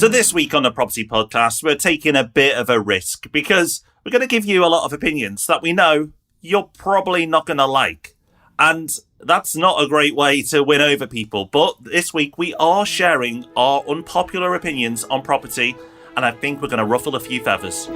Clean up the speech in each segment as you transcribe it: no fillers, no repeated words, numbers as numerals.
So this week on the Property Podcast, we're taking a bit of a risk because we're going to give you a lot of opinions that we know you're probably not going to like. And that's not a great way to win over people. But this week we are sharing our unpopular opinions on property, and I think we're going to ruffle a few feathers.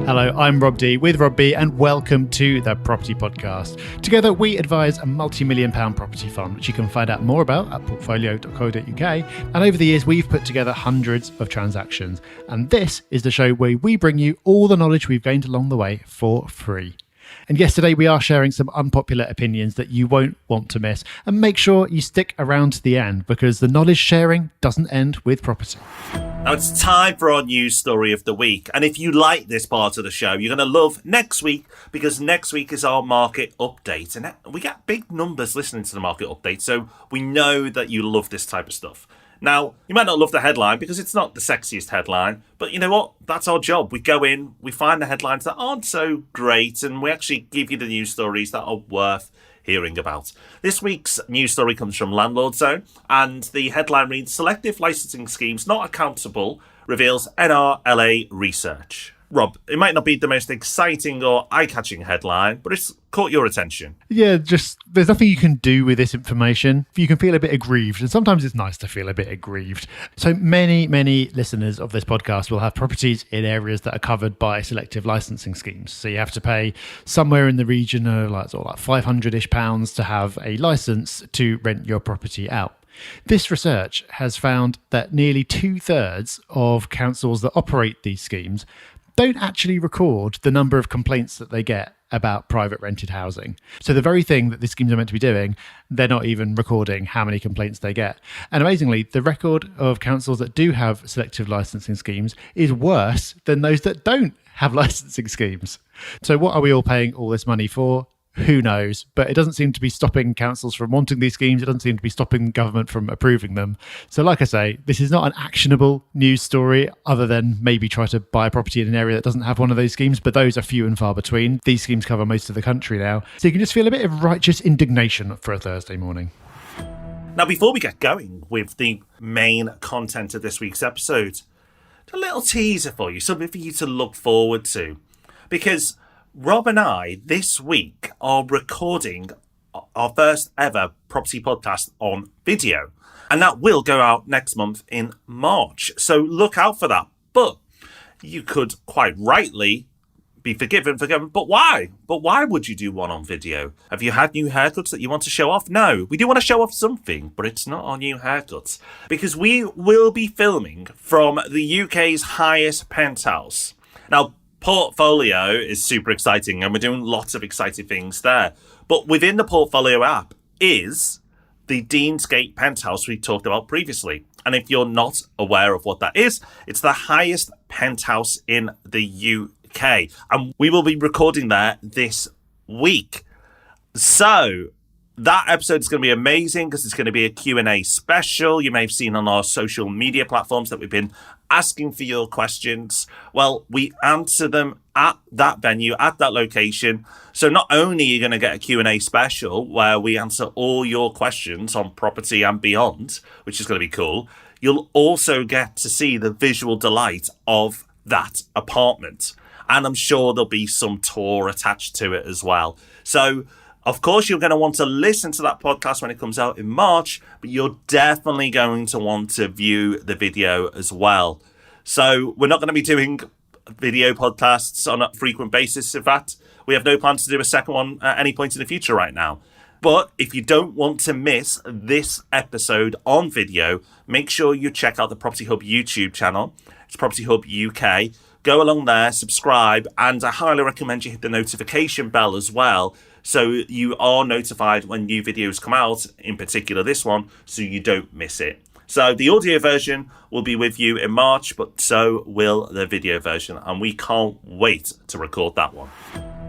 Hello, I'm Rob D with Rob B, and welcome to the Property Podcast. Together, we advise a multi-million pound property fund, which you can find out more about at portfolio.co.uk. And over the years, we've put together hundreds of transactions. And this is the show where we bring you all the knowledge we've gained along the way for free. And yes, today we are sharing some unpopular opinions that you won't want to miss. And make sure you stick around to the end because the knowledge sharing doesn't end with property. Now it's time for our news story of the week. And if you like this part of the show, you're going to love next week because next week is our market update. And we get big numbers listening to the market update. So we know that you love this type of stuff. Now, you might not love the headline because it's not the sexiest headline, but you know what? That's our job. We go in, we find the headlines that aren't so great, and we actually give you the news stories that are worth hearing about. This week's news story comes from Landlord Zone, and the headline reads, Selective Licensing Schemes Not Accountable Reveals NRLA Research. Rob, it might not be the most exciting or eye-catching headline, but it's caught your attention. Yeah, just there's nothing you can do with this information. You can feel a bit aggrieved, and sometimes it's nice to feel a bit aggrieved. So many listeners of this podcast will have properties in areas that are covered by selective licensing schemes. So you have to pay somewhere in the region of like £500-ish to have a license to rent your property out. This research has found that nearly 2/3 of councils that operate these schemes don't actually record the number of complaints that they get about private rented housing. So the very thing that these schemes are meant to be doing, they're not even recording how many complaints they get. And amazingly, the record of councils that do have selective licensing schemes is worse than those that don't have licensing schemes. So what are we all paying all this money for? Who knows? But it doesn't seem to be stopping councils from wanting these schemes. It doesn't seem to be stopping government from approving them. So like I say, this is not an actionable news story other than maybe try to buy a property in an area that doesn't have one of those schemes, but those are few and far between. These schemes cover most of the country now. So you can just feel a bit of righteous indignation for a Thursday morning. Now, before we get going with the main content of this week's episode, a little teaser for you, something for you to look forward to. Because Rob and I, this week, are recording our first ever property podcast on video. And that will go out next month in March. So look out for that. But you could quite rightly be forgiven. But why? But why would you do one on video? Have you had new haircuts that you want to show off? No, we do want to show off something, but it's not our new haircuts. Because we will be filming from the UK's highest penthouse. Now, Portfolio is super exciting and we're doing lots of exciting things there. But within the Portfolio app is the Deansgate penthouse we talked about previously. And if you're not aware of what that is, it's the highest penthouse in the UK. And we will be recording there this week. So that episode is going to be amazing because it's going to be a Q&A special. You may have seen on our social media platforms that we've been asking for your questions. Well, we answer them at that venue, at that location. So not only are you going to get a Q&A special where we answer all your questions on property and beyond, which is going to be cool, you'll also get to see the visual delight of that apartment. And I'm sure there'll be some tour attached to it as well. So of course, you're going to want to listen to that podcast when it comes out in March, but you're definitely going to want to view the video as well. So we're not going to be doing video podcasts on a frequent basis. In fact, we have no plans to do a second one at any point in the future right now. But if you don't want to miss this episode on video, make sure you check out the Property Hub YouTube channel. It's Property Hub UK. Go along there, subscribe, and I highly recommend you hit the notification bell as well, so you are notified when new videos come out, in particular this one, so you don't miss it. So the audio version will be with you in March, but so will the video version, and we can't wait to record that one.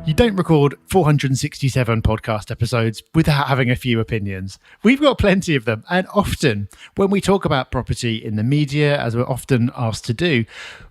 You don't record 467 podcast episodes without having a few opinions. We've got plenty of them, and often when we talk about property in the media, as we're often asked to do,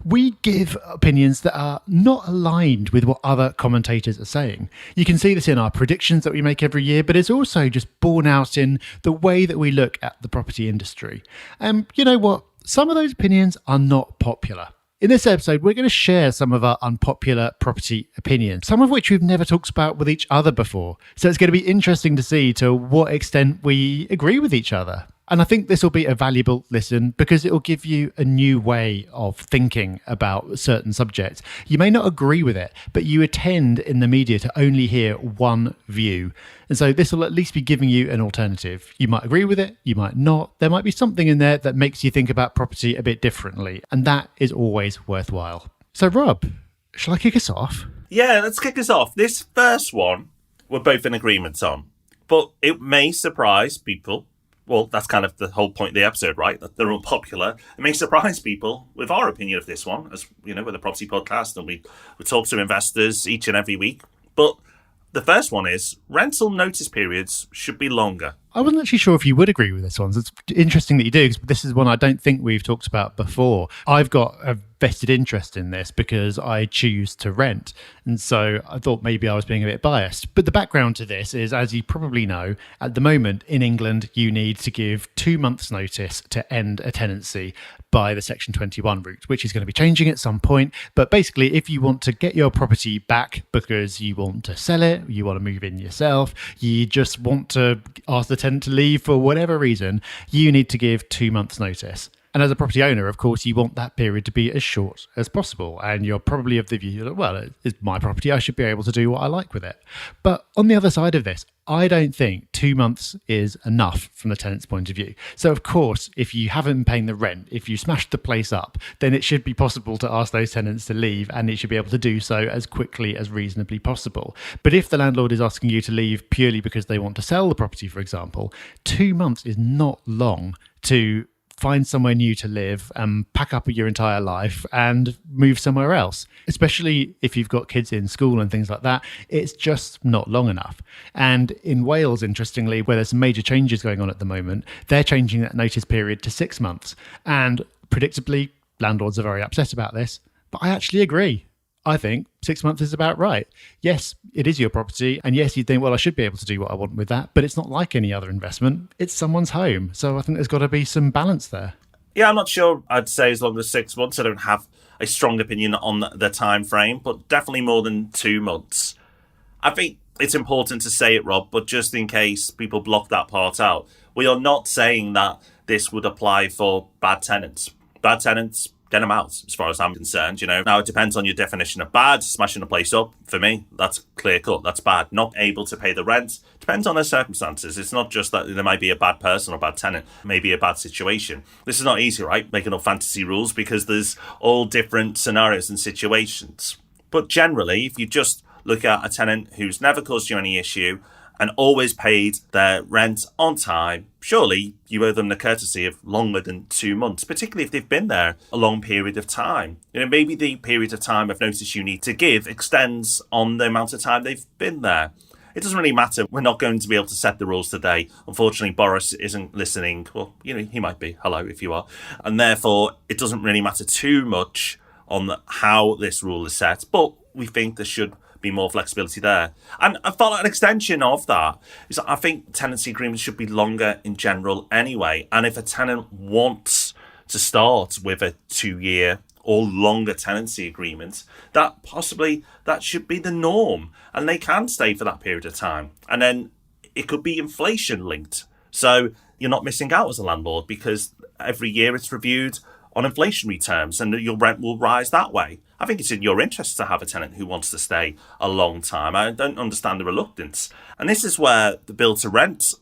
we give opinions that are not aligned with what other commentators are saying. You can see this in our predictions that we make every year, but it's also just borne out in the way that we look at the property industry. And you know what? Some of those opinions are not popular. In this episode, we're going to share some of our unpopular property opinions, some of which we've never talked about with each other before. So it's going to be interesting to see to what extent we agree with each other. And I think this will be a valuable listen because it will give you a new way of thinking about certain subjects. You may not agree with it, but you attend in the media to only hear one view. And so this will at least be giving you an alternative. You might agree with it, you might not. There might be something in there that makes you think about property a bit differently. And that is always worthwhile. So Rob, shall I kick us off? Yeah, let's kick us off. This first one, we're both in agreement on. But it may surprise people. Well, that's kind of the whole point of the episode, right? That they're unpopular. It may surprise people with our opinion of this one, as you know, with a property podcast, and we talk to investors each and every week. But the first one is rental notice periods should be longer. I wasn't actually sure if you would agree with this one. So it's interesting that you do, because this is one I don't think we've talked about before. I've got a vested interest in this because I choose to rent. And so I thought maybe I was being a bit biased. But the background to this is, as you probably know, at the moment in England, you need to give 2 months' notice to end a tenancy by the Section 21 route, which is going to be changing at some point. But basically, if you want to get your property back because you want to sell it, you want to move in yourself, you just want to ask the tenant to leave for whatever reason, you need to give 2 months' notice. And as a property owner, of course, you want that period to be as short as possible. And you're probably of the view that, well, it's my property, I should be able to do what I like with it. But on the other side of this, I don't think 2 months is enough from the tenant's point of view. So, of course, if you haven't been paying the rent, if you smashed the place up, then it should be possible to ask those tenants to leave, and it should be able to do so as quickly as reasonably possible. But if the landlord is asking you to leave purely because they want to sell the property, for example, 2 months is not long to find somewhere new to live and pack up your entire life and move somewhere else. Especially if you've got kids in school and things like that, it's just not long enough. And in Wales, interestingly, where there's some major changes going on at the moment, they're changing that notice period to 6 months. And predictably, landlords are very upset about this, but I actually agree. I think 6 months is about right. Yes, it is your property. And yes, you'd think, well, I should be able to do what I want with that. But it's not like any other investment. It's someone's home. So I think there's got to be some balance there. Yeah, I'm not sure I'd say as long as 6 months. I don't have a strong opinion on the time frame, but definitely more than 2 months. I think it's important to say it, Rob, but just in case people block that part out, we are not saying that this would apply for bad tenants. Bad tenants, get them out, as far as I'm concerned, you know. Now, it depends on your definition of bad. Smashing a place up, for me, that's clear cut. That's bad. Not able to pay the rent, depends on their circumstances. It's not just that there might be a bad person or bad tenant, maybe a bad situation. This is not easy, right? Making up fantasy rules, because there's all different scenarios and situations. But generally, if you just look at a tenant who's never caused you any issue and always paid their rent on time, surely you owe them the courtesy of longer than 2 months, particularly if they've been there a long period of time. You know, maybe the period of time of notice you need to give extends on the amount of time they've been there. It doesn't really matter. We're not going to be able to set the rules today. Unfortunately, Boris isn't listening. Well, you know, he might be. Hello, if you are. And therefore, it doesn't really matter too much on how this rule is set. But we think there should be more flexibility there. And I thought an extension of that is I think tenancy agreements should be longer in general anyway. And if a tenant wants to start with a 2-year or longer tenancy agreement, that should be the norm. And they can stay for that period of time. And then it could be inflation linked. So you're not missing out as a landlord because every year it's reviewed on inflationary terms and your rent will rise that way. I think it's in your interest to have a tenant who wants to stay a long time. I don't understand the reluctance. And this is where the build-to-rent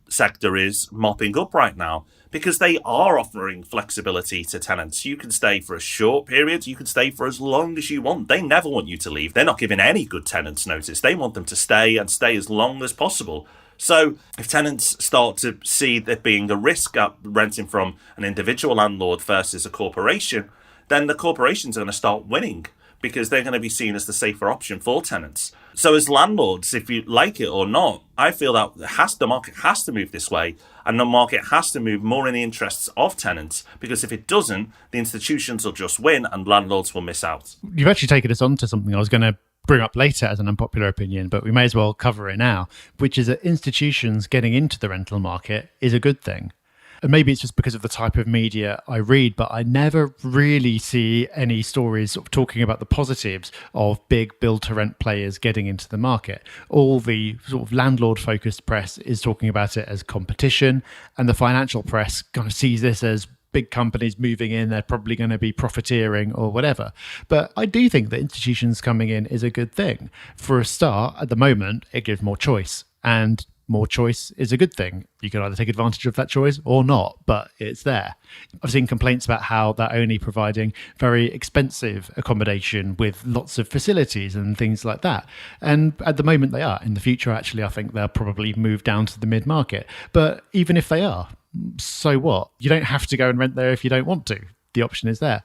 sector is mopping up right now, because they are offering flexibility to tenants. You can stay for a short period, you can stay for as long as you want. They never want you to leave. They're not giving any good tenants notice. They want them to stay and stay as long as possible. So if tenants start to see there being a risk at renting from an individual landlord versus a corporation, then the corporations are going to start winning because they're going to be seen as the safer option for tenants. So as landlords, if you like it or not, I feel that the market has to move this way, and the market has to move more in the interests of tenants, because if it doesn't, the institutions will just win and landlords will miss out. You've actually taken us on to something I was going to bring up later as an unpopular opinion, but we may as well cover it now, which is that institutions getting into the rental market is a good thing. And maybe it's just because of the type of media I read, but I never really see any stories sort of talking about the positives of big build-to-rent players getting into the market. All the sort of landlord-focused press is talking about it as competition, and the financial press kind of sees this as big companies moving in, they're probably going to be profiteering or whatever. But I do think that institutions coming in is a good thing. For a start, at the moment, it gives more choice, and more choice is a good thing. You can either take advantage of that choice or not, but it's there. I've seen complaints about how they're only providing very expensive accommodation with lots of facilities and things like that. And at the moment they are. In the future, actually, I think they'll probably move down to the mid-market. But even if they are, so what? You don't have to go and rent there if you don't want to. The option is there.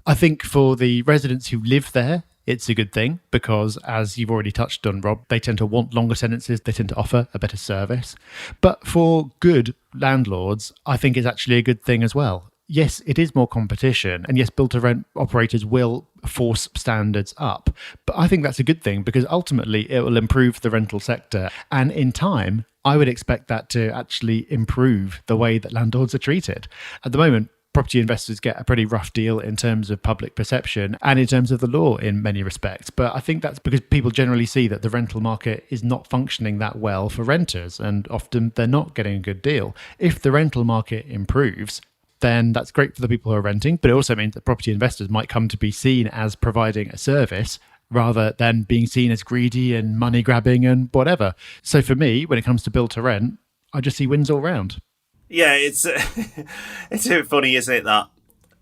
I think for the residents who live there, it's a good thing because, as you've already touched on, Rob, they tend to want longer tenancies. They tend to offer a better service. But for good landlords, I think it's actually a good thing as well. Yes, it is more competition. And yes, build-to-rent operators will force standards up. But I think that's a good thing because ultimately it will improve the rental sector. And in time, I would expect that to actually improve the way that landlords are treated. At the moment, property investors get a pretty rough deal in terms of public perception and in terms of the law in many respects. But I think that's because people generally see that the rental market is not functioning that well for renters, and often they're not getting a good deal. If the rental market improves, then that's great for the people who are renting, but it also means that property investors might come to be seen as providing a service rather than being seen as greedy and money grabbing and whatever. So for me, when it comes to build to rent, I just see wins all round. Yeah, it's a bit funny, isn't it, that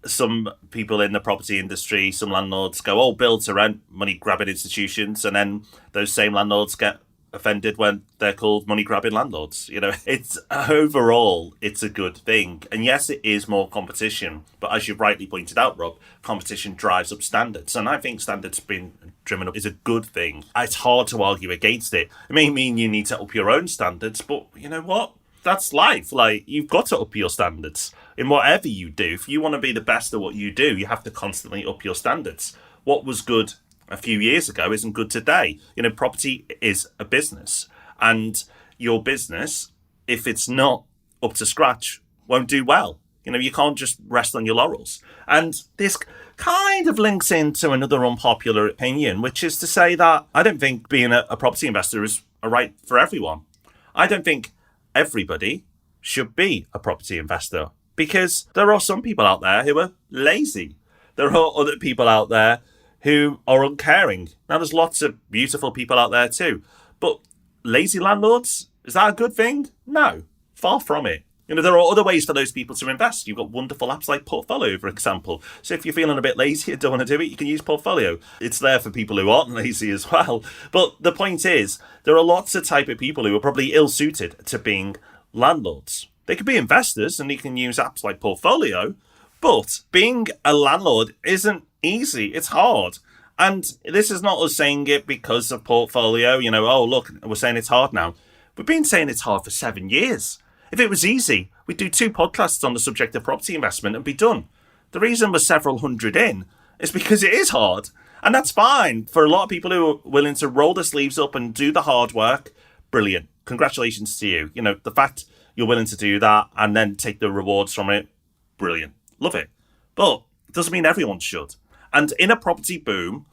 some people in the property industry, some landlords go, oh, build to rent, money grabbing institutions, and then those same landlords get offended when they're called money grabbing landlords. You know, it's overall, it's a good thing. And yes, it is more competition, but as you've rightly pointed out, Rob, competition drives up standards. And I think standards being driven up is a good thing. It's hard to argue against it. It may mean you need to up your own standards, but you know what? That's life. Like, you've got to up your standards in whatever you do. If you want to be the best at what you do, you have to constantly up your standards. What was good a few years ago isn't good today. You know, property is a business, and your business, if it's not up to scratch, won't do well. You know, you can't just rest on your laurels. And this kind of links into another unpopular opinion, which is to say that I don't think being a property investor is a right for everyone. I don't think everybody should be a property investor, because there are some people out there who are lazy. There are other people out there who are uncaring. Now, there's lots of beautiful people out there too, but lazy landlords, is that a good thing? No, far from it. You know, there are other ways for those people to invest. You've got wonderful apps like Portfolio, for example. So if you're feeling a bit lazy and don't want to do it, you can use Portfolio. It's there for people who aren't lazy as well. But the point is, there are lots of type of people who are probably ill-suited to being landlords. They could be investors and you can use apps like Portfolio, but being a landlord isn't easy. It's hard. And this is not us saying it because of Portfolio. You know, oh, look, we're saying it's hard now. We've been saying it's hard for 7 years. If it was easy, we'd do 2 podcasts on the subject of property investment and be done. The reason we're several hundred in is because it is hard. And that's fine. For a lot of people who are willing to roll their sleeves up and do the hard work, brilliant. Congratulations to you. You know, the fact you're willing to do that and then take the rewards from it, brilliant. Love it. But it doesn't mean everyone should. And in a property boom,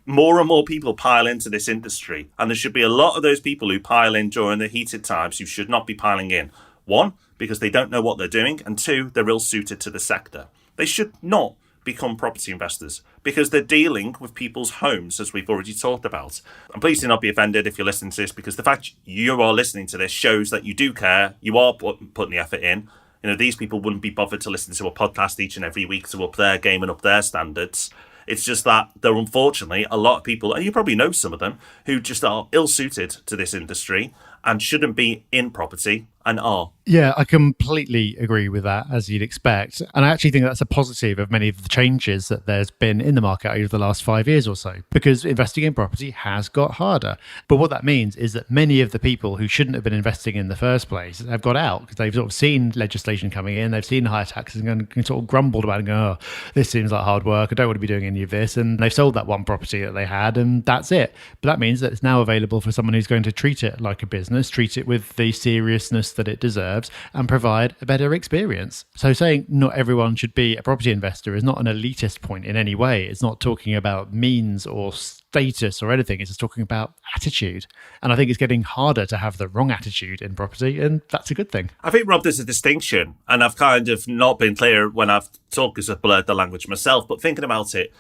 more and more people pile into this industry. And there should be a lot of those people who pile in during the heated times who should not be piling in. 1, because they don't know what they're doing, and 2, they're ill-suited to the sector. They should not become property investors because they're dealing with people's homes, as we've already talked about. And please do not be offended if you're listening to this, because the fact you are listening to this shows that you do care, you are putting the effort in. You know, these people wouldn't be bothered to listen to a podcast each and every week to up their game and up their standards. It's just that there are unfortunately a lot of people, and you probably know some of them, who just are ill-suited to this industry and shouldn't be in property and are. Yeah, I completely agree with that, as you'd expect. And I actually think that's a positive of many of the changes that there's been in the market over the last 5 years or so, because investing in property has got harder. But what that means is that many of the people who shouldn't have been investing in the first place have got out because they've sort of seen legislation coming in, they've seen higher taxes and sort of grumbled about it and go, oh, this seems like hard work, I don't want to be doing any of this. And they've sold that one property that they had and that's it. But that means that it's now available for someone who's going to treat it like a business, treat it with the seriousness that it deserves, and provide a better experience. So saying not everyone should be a property investor is not an elitist point in any way. It's not talking about means or status or anything. It's just talking about attitude. And I think it's getting harder to have the wrong attitude in property, and that's a good thing. I think, Rob, there's a distinction, and I've kind of not been clear when I've talked because I've blurred the language myself, but thinking about it,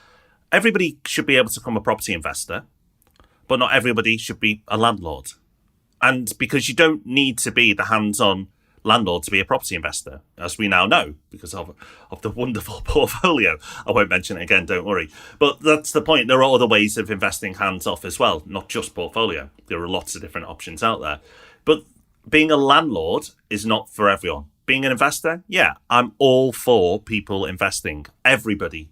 everybody should be able to become a property investor, but not everybody should be a landlord. And because you don't need to be the hands-on landlord to be a property investor, as we now know, because of the wonderful portfolio. I won't mention it again, don't worry. But that's the point. There are other ways of investing hands off as well, not just portfolio. There are lots of different options out there. But being a landlord is not for everyone. Being an investor, yeah, I'm all for people investing. Everybody,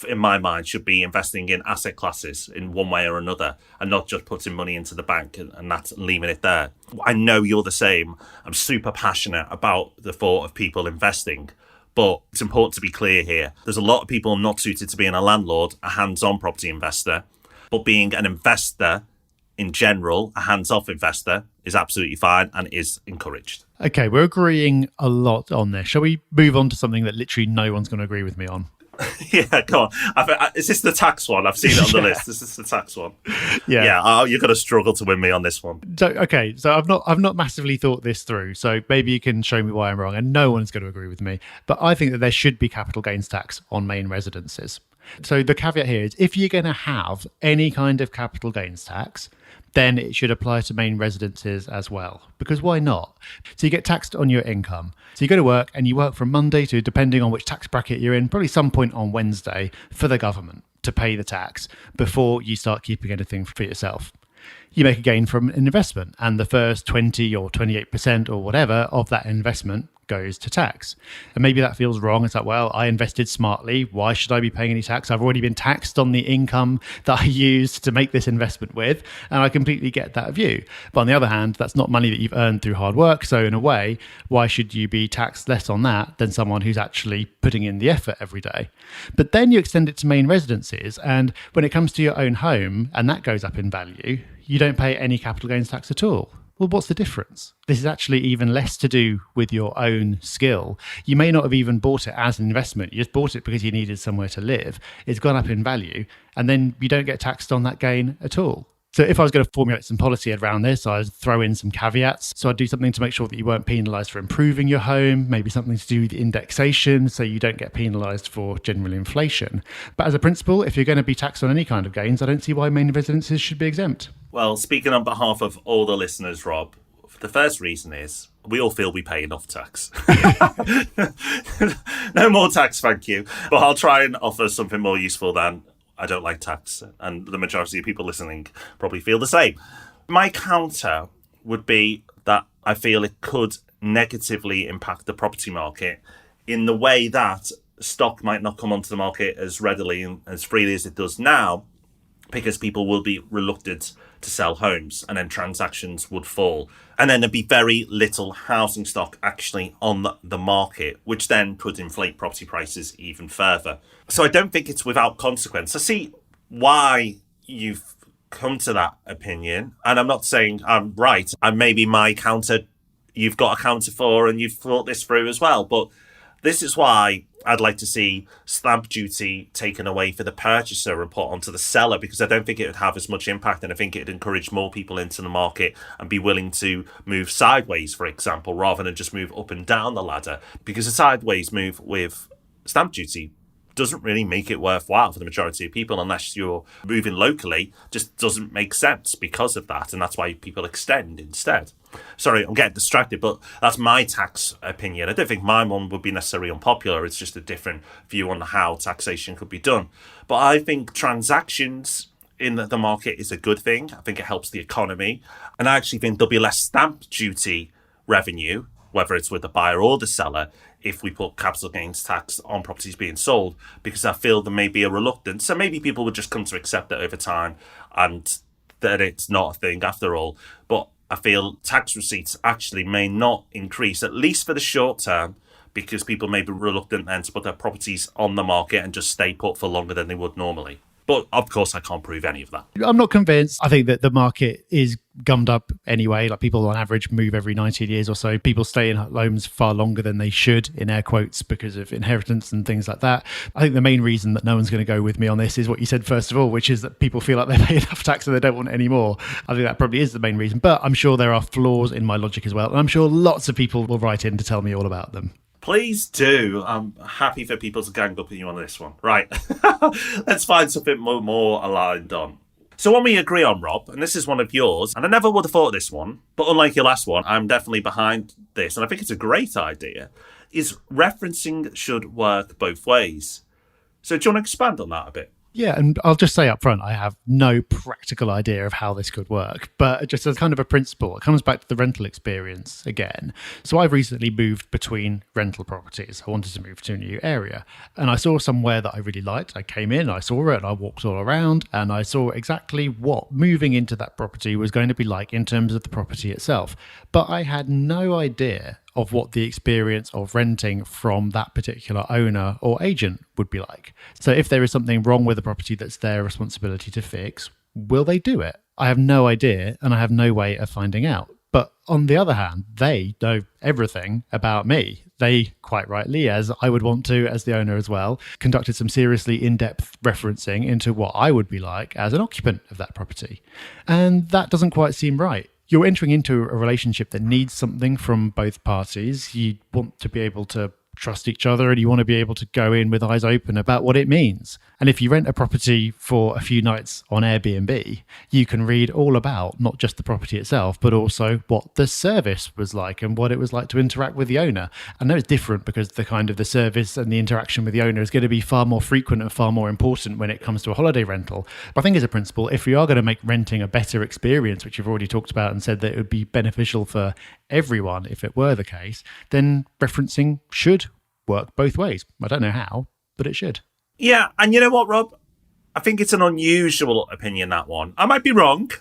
in my mind, should be investing in asset classes in one way or another and not just putting money into the bank and that's leaving it there. I know you're the same. I'm super passionate about the thought of people investing, but it's important to be clear here. There's a lot of people not suited to being a landlord, a hands-on property investor, but being an investor in general, a hands-off investor, is absolutely fine and is encouraged. Okay, we're agreeing a lot on this. Shall we move on to something that literally no one's going to agree with me on? Yeah, go on. Is this the tax one? I've seen it on the list. Is this the tax one? Yeah. You're going to struggle to win me on this one. So I've not massively thought this through. So maybe you can show me why I'm wrong, and no one's going to agree with me. But I think that there should be capital gains tax on main residences. So the caveat here is if you're going to have any kind of capital gains tax, then it should apply to main residences as well. Because why not? So you get taxed on your income. So you go to work and you work from Monday to, depending on which tax bracket you're in, probably some point on Wednesday for the government to pay the tax before you start keeping anything for yourself. You make a gain from an investment and the first 20 or 28% or whatever of that investment goes to tax. And maybe that feels wrong. It's like, well, I invested smartly. Why should I be paying any tax? I've already been taxed on the income that I used to make this investment with. And I completely get that view. But on the other hand, that's not money that you've earned through hard work. So in a way, why should you be taxed less on that than someone who's actually putting in the effort every day? But then you extend it to main residences. And when it comes to your own home and that goes up in value, you don't pay any capital gains tax at all. Well, what's the difference? This is actually even less to do with your own skill. You may not have even bought it as an investment. You just bought it because you needed somewhere to live. It's gone up in value, and then you don't get taxed on that gain at all. So if I was going to formulate some policy around this, I'd throw in some caveats. So I'd do something to make sure that you weren't penalised for improving your home, maybe something to do with indexation so you don't get penalised for general inflation. But as a principle, if you're going to be taxed on any kind of gains, I don't see why main residences should be exempt. Well, speaking on behalf of all the listeners, Rob, the first reason is we all feel we pay enough tax. No more tax, thank you. But I'll try and offer something more useful than I don't like tax, and the majority of people listening probably feel the same. My counter would be that I feel it could negatively impact the property market in the way that stock might not come onto the market as readily and as freely as it does now, because people will be reluctant to sell homes and then transactions would fall. And then there'd be very little housing stock actually on the market, which then could inflate property prices even further. So I don't think it's without consequence. I see why you've come to that opinion. And I'm not saying I'm right. And maybe my counter, you've got a counter for and you've thought this through as well. But this is why I'd like to see stamp duty taken away for the purchaser and put onto the seller, because I don't think it would have as much impact, and I think it'd encourage more people into the market and be willing to move sideways, for example, rather than just move up and down the ladder, because a sideways move with stamp duty doesn't really make it worthwhile for the majority of people unless you're moving locally. Just doesn't make sense because of that, and that's why people extend instead. Sorry, I'm getting distracted, but that's my tax opinion. I don't think my one would be necessarily unpopular. It's just a different view on how taxation could be done. But I think transactions in the market is a good thing. I think it helps the economy. And I actually think there'll be less stamp duty revenue, whether it's with the buyer or the seller, if we put capital gains tax on properties being sold, because I feel there may be a reluctance. So maybe people would just come to accept it over time and that it's not a thing after all. But I feel tax receipts actually may not increase, at least for the short term, because people may be reluctant then to put their properties on the market and just stay put for longer than they would normally. But of course, I can't prove any of that. I'm not convinced. I think that the market is gummed up anyway. Like, people on average move every 19 years or so. People stay in homes far longer than they should, in air quotes, because of inheritance and things like that. I think the main reason that no one's going to go with me on this is what you said first of all, which is that people feel like they pay enough tax and they don't want any more. I think that probably is the main reason. But I'm sure there are flaws in my logic as well. And I'm sure lots of people will write in to tell me all about them. Please do. I'm happy for people to gang up on you on this one. Right. Let's find something more aligned on. So one we agree on, Rob, and this is one of yours, and I never would have thought of this one, but unlike your last one, I'm definitely behind this, and I think it's a great idea, is referencing should work both ways. So do you want to expand on that a bit? Yeah, and I'll just say up front, I have no practical idea of how this could work, but just as kind of a principle, it comes back to the rental experience again. So I've recently moved between rental properties. I wanted to move to a new area, and I saw somewhere that I really liked. I came in, I saw it, and I walked all around, and I saw exactly what moving into that property was going to be like in terms of the property itself. But I had no idea of what the experience of renting from that particular owner or agent would be like. So if there is something wrong with the property that's their responsibility to fix, will they do it? I have no idea, and I have no way of finding out. But on the other hand, they know everything about me. They, quite rightly, as I would want to as the owner as well, conducted some seriously in-depth referencing into what I would be like as an occupant of that property. And that doesn't quite seem right. You're entering into a relationship that needs something from both parties. You want to be able to trust each other, and you want to be able to go in with eyes open about what it means. And if you rent a property for a few nights on Airbnb, you can read all about not just the property itself, but also what the service was like and what it was like to interact with the owner. I know it's different because the service and the interaction with the owner is going to be far more frequent and far more important when it comes to a holiday rental. But I think as a principle, if we are going to make renting a better experience, which you've already talked about and said that it would be beneficial for everyone if it were the case, then referencing should work both ways. I don't know how, but it should. Yeah, and you know what, Rob? I think it's an unusual opinion, that one. I might be wrong.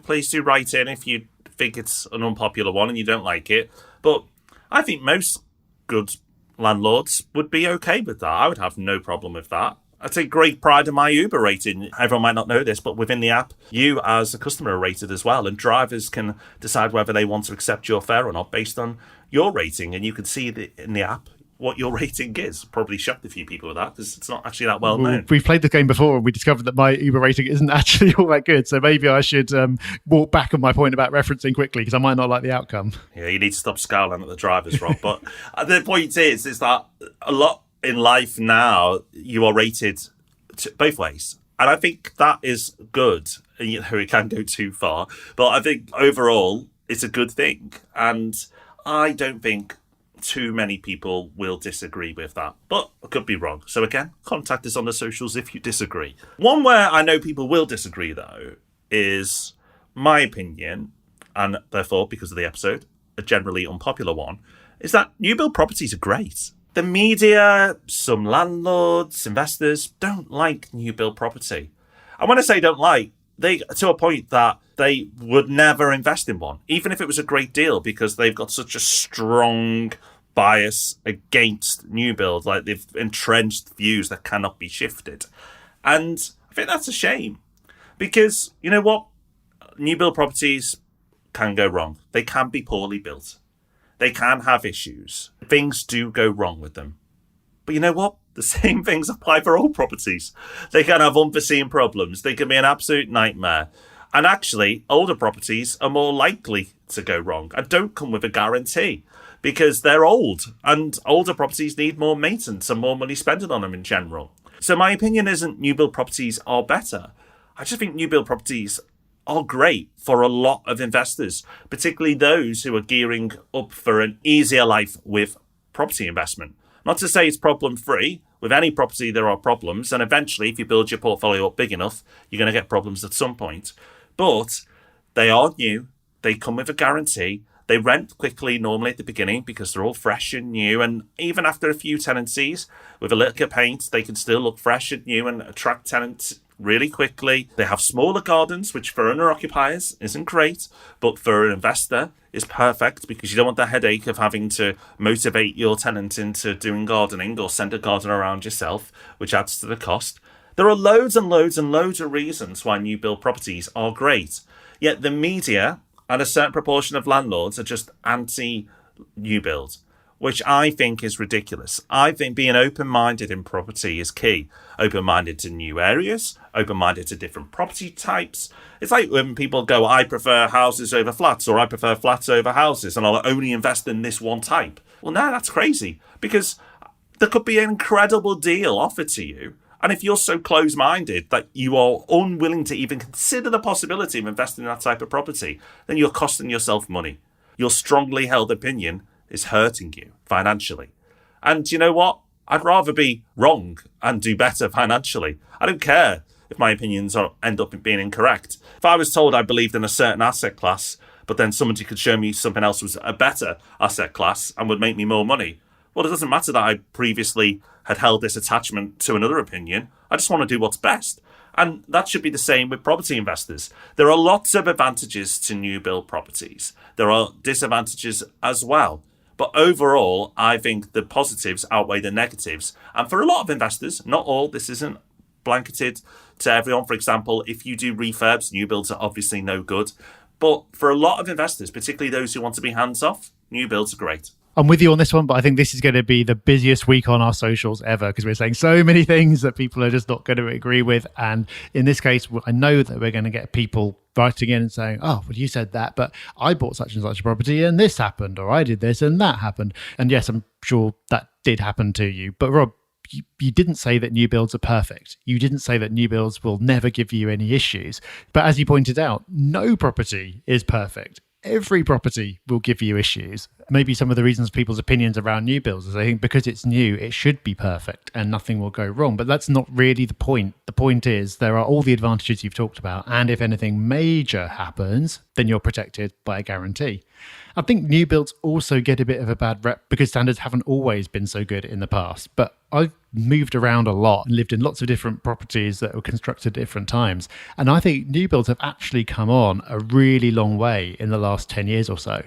Please do write in if you think it's an unpopular one and you don't like it. But I think most good landlords would be okay with that. I would have no problem with that. I take great pride in my Uber rating. Everyone might not know this, but within the app, you as a customer are rated as well, and drivers can decide whether they want to accept your fare or not based on your rating. And you can see in the app what your rating is. Probably shocked a few people with that because it's not actually that well known. We've played the game before and we discovered that my Uber rating isn't actually all that good. So maybe I should walk back on my point about referencing quickly because I might not like the outcome. Yeah, you need to stop scowling at the drivers, Rob. But the point is that a lot in life now, you are rated both ways. And I think that is good. And, it can go too far. But I think overall, it's a good thing. And I don't think too many people will disagree with that, but I could be wrong. So again, contact us on the socials if you disagree. One where I know people will disagree, though, is my opinion, and therefore, because of the episode, a generally unpopular one, is that new build properties are great. The media, some landlords, investors don't like new build property. And when I say don't like, they to a point that they would never invest in one, even if it was a great deal, because they've got such a strong bias against new build, like they've entrenched views that cannot be shifted. And I think that's a shame, because you know what? New build properties can go wrong. They can be poorly built. They can have issues. Things do go wrong with them. But you know what? The same things apply for all properties. They can have unforeseen problems. They can be an absolute nightmare. And actually, older properties are more likely to go wrong and don't come with a guarantee because they're old, and older properties need more maintenance and more money spent on them in general. So my opinion isn't new build properties are better. I just think new build properties are great for a lot of investors, particularly those who are gearing up for an easier life with property investment. Not to say it's problem-free. With any property, there are problems. And eventually, if you build your portfolio up big enough, you're going to get problems at some point. But they are new. They come with a guarantee. They rent quickly normally at the beginning because they're all fresh and new. And even after a few tenancies, with a lick of paint, they can still look fresh and new and attract tenants really quickly. They have smaller gardens, which for owner-occupiers isn't great, but for an investor is perfect because you don't want the headache of having to motivate your tenant into doing gardening or send a gardener around yourself, which adds to the cost. There are loads and loads and loads of reasons why new build properties are great. Yet the media and a certain proportion of landlords are just anti-new build, which I think is ridiculous. I think being open-minded in property is key. Open-minded to new areas, open-minded to different property types. It's like when people go, I prefer houses over flats, or I prefer flats over houses, and I'll only invest in this one type. Well, no, that's crazy, because there could be an incredible deal offered to you. And if you're so close-minded that you are unwilling to even consider the possibility of investing in that type of property, then you're costing yourself money. Your strongly held opinion is hurting you financially. And you know what? I'd rather be wrong and do better financially. I don't care if my opinions end up being incorrect. If I was told I believed in a certain asset class, but then somebody could show me something else was a better asset class and would make me more money, well, it doesn't matter that I previously had held this attachment to another opinion. I just want to do what's best. And that should be the same with property investors. There are lots of advantages to new build properties. There are disadvantages as well. But overall, I think the positives outweigh the negatives. And for a lot of investors, not all, this isn't blanketed to everyone. For example, if you do refurbs, new builds are obviously no good. But for a lot of investors, particularly those who want to be hands-off, new builds are great. I'm with you on this one, but I think this is going to be the busiest week on our socials ever because we're saying so many things that people are just not going to agree with. And in this case, I know that we're going to get people writing in and saying, oh, well, you said that, but I bought such and such a property and this happened, or I did this and that happened. And yes, I'm sure that did happen to you. But Rob, you didn't say that new builds are perfect. You didn't say that new builds will never give you any issues. But as you pointed out, no property is perfect. Every property will give you issues. Maybe some of the reasons people's opinions around new builds is I think because it's new, it should be perfect and nothing will go wrong. But that's not really the point. The point is there are all the advantages you've talked about. And if anything major happens, then you're protected by a guarantee. I think new builds also get a bit of a bad rep because standards haven't always been so good in the past. But I've moved around a lot and lived in lots of different properties that were constructed at different times. And I think new builds have actually come on a really long way in the last 10 years or so.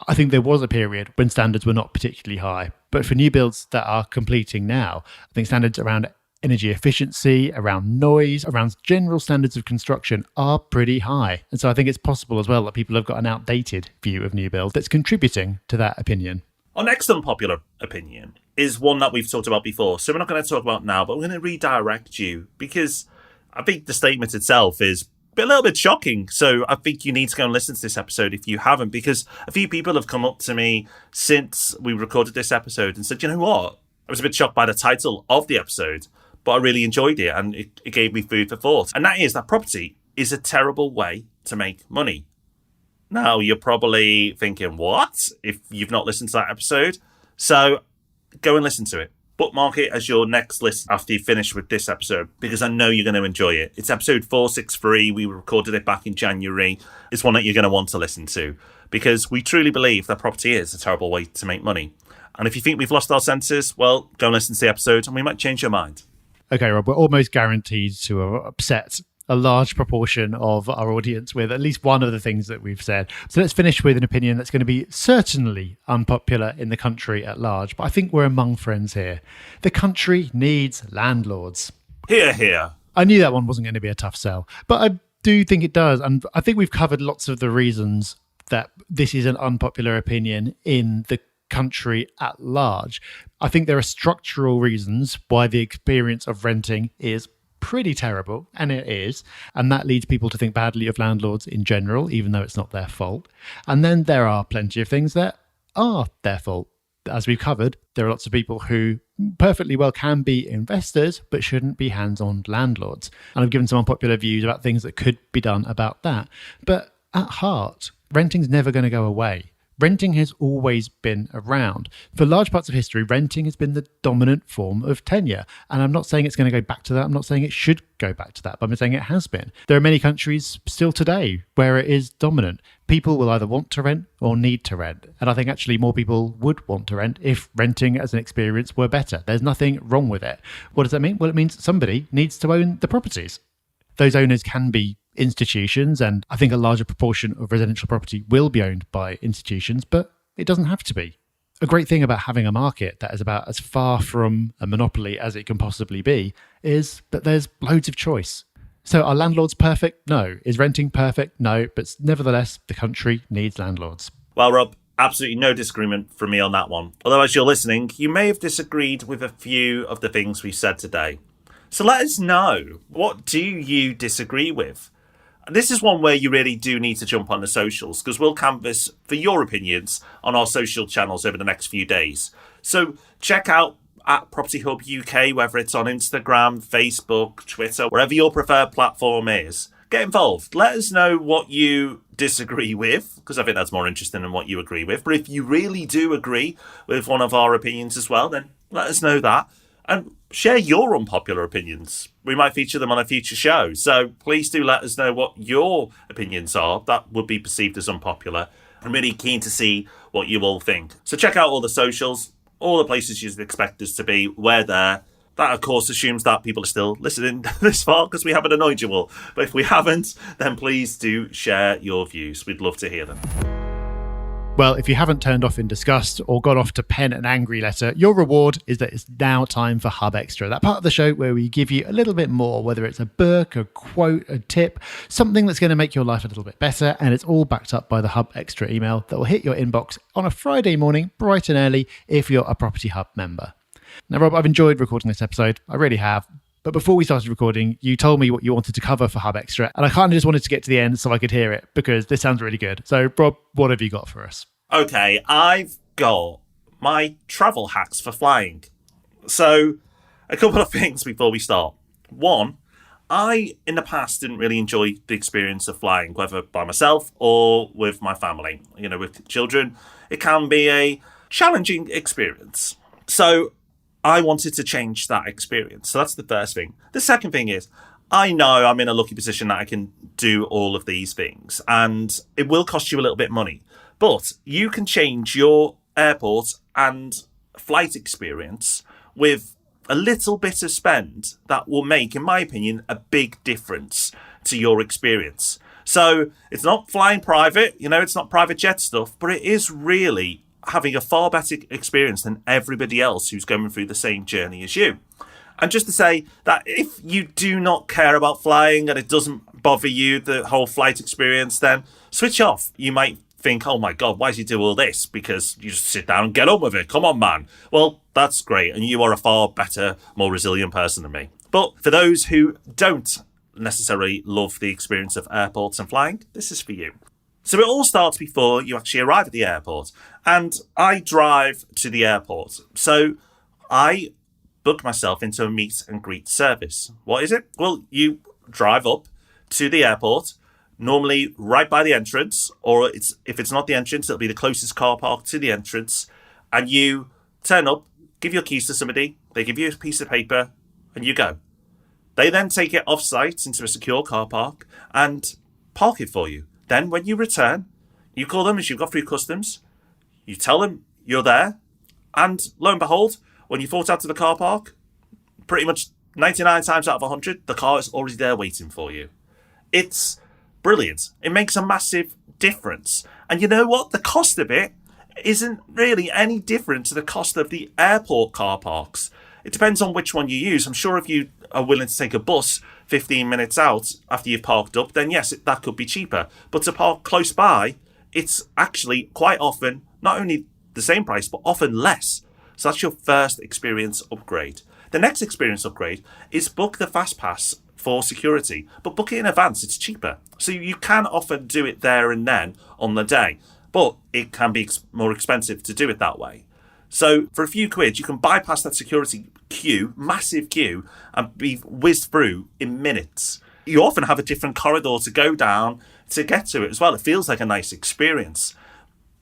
I think there was a period when standards were not particularly high. But for new builds that are completing now, I think standards around energy efficiency, around noise, around general standards of construction are pretty high. And so I think it's possible as well that people have got an outdated view of new build that's contributing to that opinion. Our next unpopular opinion is one that we've talked about before. So we're not going to talk about now, but we're going to redirect you because I think the statement itself is a little bit shocking. So I think you need to go and listen to this episode if you haven't, because a few people have come up to me since we recorded this episode and said, you know what? I was a bit shocked by the title of the episode, but I really enjoyed it and it gave me food for thought. And that is that property is a terrible way to make money. Now, you're probably thinking, what? If you've not listened to that episode. So go and listen to it. Bookmark it as your next list after you finish with this episode, because I know you're going to enjoy it. It's episode 463. We recorded it back in January. It's one that you're going to want to listen to because we truly believe that property is a terrible way to make money. And if you think we've lost our senses, well, go and listen to the episode and we might change your mind. Okay, Rob, we're almost guaranteed to upset a large proportion of our audience with at least one of the things that we've said. So let's finish with an opinion that's going to be certainly unpopular in the country at large, but I think we're among friends here. The country needs landlords. Hear, hear. I knew that one wasn't going to be a tough sell, but I do think it does. And I think we've covered lots of the reasons that this is an unpopular opinion in the country at large. I think there are structural reasons why the experience of renting is pretty terrible, and it is, and that leads people to think badly of landlords in general, even though it's not their fault. And then there are plenty of things that are their fault. As we've covered, there are lots of people who perfectly well can be investors but shouldn't be hands-on landlords. And I've given some unpopular views about things that could be done about that. But at heart, renting's never going to go away. renting has always been around. For large parts of history, renting has been the dominant form of tenure. And I'm not saying it's going to go back to that. I'm not saying it should go back to that, but I'm saying it has been. There are many countries still today where it is dominant. People will either want to rent or need to rent. And I think actually more people would want to rent if renting as an experience were better. There's nothing wrong with it. What does that mean? Well, it means somebody needs to own the properties. Those owners can be institutions, and I think a larger proportion of residential property will be owned by institutions, but it doesn't have to be. A great thing about having a market that is about as far from a monopoly as it can possibly be is that there's loads of choice. So are landlords perfect? No. Is renting perfect? No. But nevertheless, the country needs landlords. Well, Rob, absolutely no disagreement from me on that one. Although as you're listening, you may have disagreed with a few of the things we've said today. So let us know, what do you disagree with? This is one where you really do need to jump on the socials, because we'll canvass for your opinions on our social channels over the next few days. So check out at Property Hub UK, whether it's on Instagram, Facebook, Twitter, wherever your preferred platform is. Get involved. Let us know what you disagree with, because I think that's more interesting than what you agree with. But if you really do agree with one of our opinions as well, then let us know that. And share your unpopular opinions. We might feature them on a future show. So please do let us know what your opinions are that would be perceived as unpopular. I'm really keen to see what you all think. So check out all the socials, all the places you'd expect us to be. We're there. That, of course, assumes that people are still listening this far because we haven't annoyed you all. But if we haven't, then please do share your views. We'd love to hear them. Well, if you haven't turned off in disgust or gone off to pen an angry letter, your reward is that it's now time for Hub Extra, that part of the show where we give you a little bit more, whether it's a book, a quote, a tip, something that's going to make your life a little bit better, and it's all backed up by the Hub Extra email that will hit your inbox on a Friday morning, bright and early, if you're a Property Hub member. Now, Rob, I've enjoyed recording this episode. I really have. But before we started recording, you told me what you wanted to cover for Hub Extra, and I kind of just wanted to get to the end so I could hear it, because this sounds really good. So, Rob, what have you got for us? Okay, I've got my travel hacks for flying. So, a couple of things before we start. One, I, in the past, didn't really enjoy the experience of flying, whether by myself or with my family. You know, with children, it can be a challenging experience. So, I wanted to change that experience. So that's the first thing. The second thing is, I know I'm in a lucky position that I can do all of these things, and it will cost you a little bit of money. But you can change your airport and flight experience with a little bit of spend that will make, in my opinion, a big difference to your experience. So it's not flying private, you know, it's not private jet stuff, but it is really having a far better experience than everybody else who's going through the same journey as you. And just to say that if you do not care about flying and it doesn't bother you, the whole flight experience, then switch off. You might think, oh my God, why does he do all this? Because you just sit down and get on with it. Come on, man. Well, that's great. And you are a far better, more resilient person than me. But for those who don't necessarily love the experience of airports and flying, this is for you. So it all starts before you actually arrive at the airport. And I drive to the airport. So I book myself into a meet and greet service. What is it? Well, you drive up to the airport, normally right by the entrance, or if it's not the entrance, it'll be the closest car park to the entrance. And you turn up, give your keys to somebody, they give you a piece of paper, and you go. They then take it off-site into a secure car park and park it for you. Then when you return, you call them as you've got through customs, you tell them you're there, and lo and behold, when you thought out to the car park, pretty much 99 times out of 100, the car is already there waiting for you. It's brilliant. It makes a massive difference. And you know what? The cost of it isn't really any different to the cost of the airport car parks. It depends on which one you use. I'm sure if you are willing to take a bus 15 minutes out after you've parked up, then yes, that could be cheaper. But to park close by, it's actually quite often not only the same price, but often less. So that's your first experience upgrade. The next experience upgrade is book the fast pass for security, but book it in advance. It's cheaper. So you can often do it there and then on the day, but it can be more expensive to do it that way. So for a few quid, you can bypass that security queue, massive queue, and be whizzed through in minutes. You often have a different corridor to go down to get to it as well. It feels like a nice experience.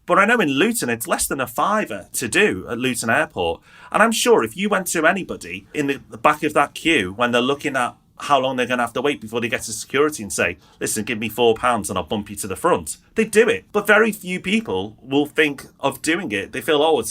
But I know in Luton, it's less than a fiver to do at Luton Airport. And I'm sure if you went to anybody in the back of that queue when they're looking at how long they're going to have to wait before they get to security and say, listen, give me £4 and I'll bump you to the front, they'd do it. But very few people will think of doing it. They feel, oh,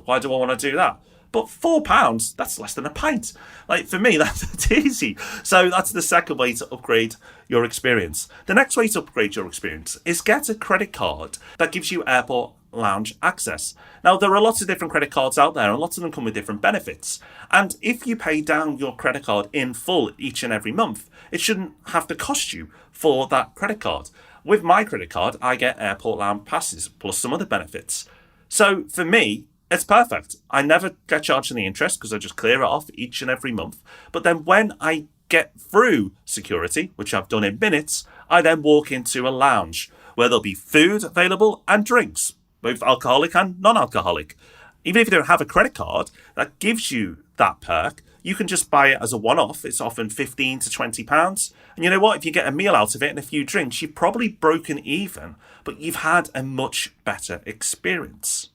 why do I want to do that? But £4, that's less than a pint. Like, for me, that's easy. So that's the second way to upgrade your experience. The next way to upgrade your experience is get a credit card that gives you airport lounge access. Now, there are lots of different credit cards out there, and lots of them come with different benefits. And if you pay down your credit card in full each and every month, it shouldn't have to cost you for that credit card. With my credit card, I get airport lounge passes plus some other benefits. So for me, it's perfect. I never get charged any interest because I just clear it off each and every month. But then when I get through security, which I've done in minutes, I then walk into a lounge where there'll be food available and drinks, both alcoholic and non-alcoholic. Even if you don't have a credit card that gives you that perk, you can just buy it as a one-off. It's often £15 to £20. And you know what? If you get a meal out of it and a few drinks, you've probably broken even, but you've had a much better experience.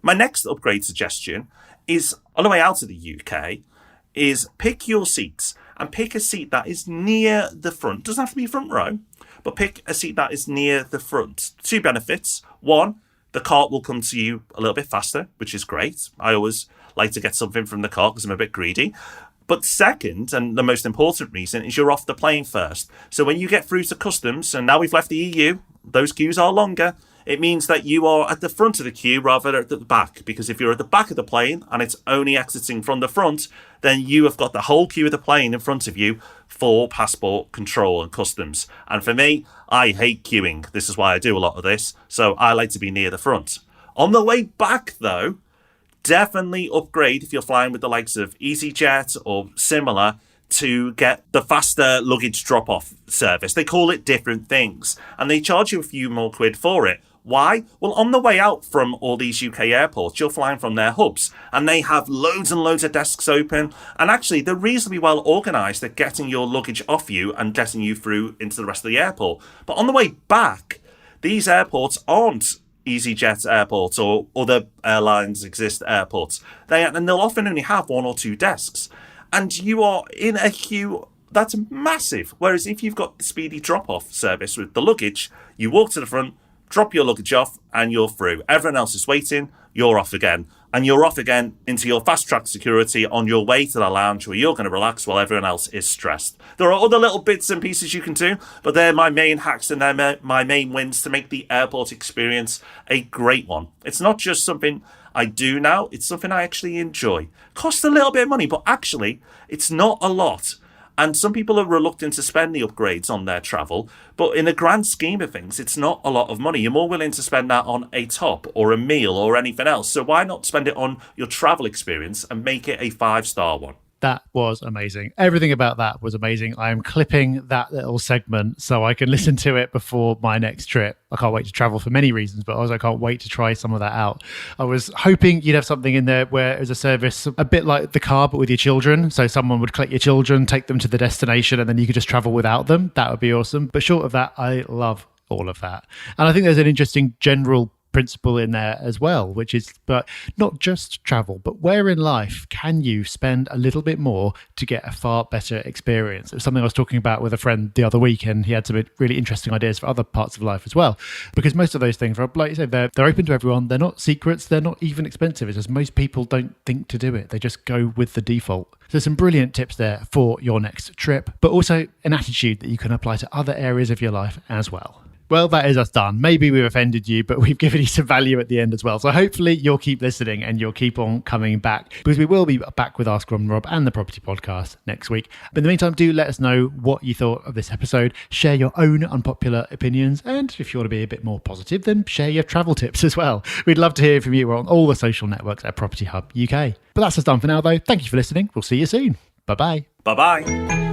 My next upgrade suggestion is, on the way out of the UK, is pick your seats and pick a seat that is near the front. Doesn't have to be front row, but pick a seat that is near the front. Two benefits. One, the cart will come to you a little bit faster, which is great. I always like to get something from the cart because I'm a bit greedy. But second, and the most important reason, is you're off the plane first. So when you get through to customs, and now we've left the EU, those queues are longer, it means that you are at the front of the queue rather than at the back. Because if you're at the back of the plane and it's only exiting from the front, then you have got the whole queue of the plane in front of you for passport control and customs. And for me, I hate queuing. This is why I do a lot of this. So I like to be near the front. On the way back, though, definitely upgrade if you're flying with the likes of EasyJet or similar to get the faster luggage drop-off service. They call it different things, and they charge you a few more quid for it. Why? Well, on the way out from all these UK airports, you're flying from their hubs, and they have loads and loads of desks open, and actually they're reasonably well organised at getting your luggage off you and getting you through into the rest of the airport. But on the way back, these airports aren't EasyJet airports or other airlines exist airports. And they'll often only have one or two desks. And you are in a queue that's massive. Whereas if you've got the speedy drop-off service with the luggage, you walk to the front, drop your luggage off, and you're through. Everyone else is waiting, you're off again. And you're off again into your fast-track security on your way to the lounge where you're going to relax while everyone else is stressed. There are other little bits and pieces you can do, but they're my main hacks and they're my main wins to make the airport experience a great one. It's not just something I do now, it's something I actually enjoy. Costs a little bit of money, but actually, it's not a lot. And some people are reluctant to spend the upgrades on their travel, but in the grand scheme of things, it's not a lot of money. You're more willing to spend that on a top or a meal or anything else. So why not spend it on your travel experience and make it a 5-star one? That was amazing. Everything about that was amazing. I am clipping that little segment so I can listen to it before my next trip. I can't wait to travel for many reasons, but also I can't wait to try some of that out. I was hoping you'd have something in there where it was a service a bit like the car, but with your children. So someone would collect your children, take them to the destination, and then you could just travel without them. That would be awesome. But short of that, I love all of that. And I think there's an interesting general principle in there as well, which is, but not just travel, but where in life can you spend a little bit more to get a far better experience? It was something I was talking about with a friend the other week, and he had some really interesting ideas for other parts of life as well, because most of those things are, like you said, they're open to everyone. They're not secrets. They're not even expensive. It's just most people don't think to do it. They just go with the default. So some brilliant tips there for your next trip, but also an attitude that you can apply to other areas of your life as well. Well, that is us done. Maybe we've offended you, but we've given you some value at the end as well. So hopefully you'll keep listening and you'll keep on coming back, because we will be back with Ask Rob and Rob and the Property Podcast next week. But in the meantime, do let us know what you thought of this episode. Share your own unpopular opinions. And if you want to be a bit more positive, then share your travel tips as well. We'd love to hear from you. We're on all the social networks at Property Hub UK. But that's us done for now, though. Thank you for listening. We'll see you soon. Bye-bye. Bye-bye.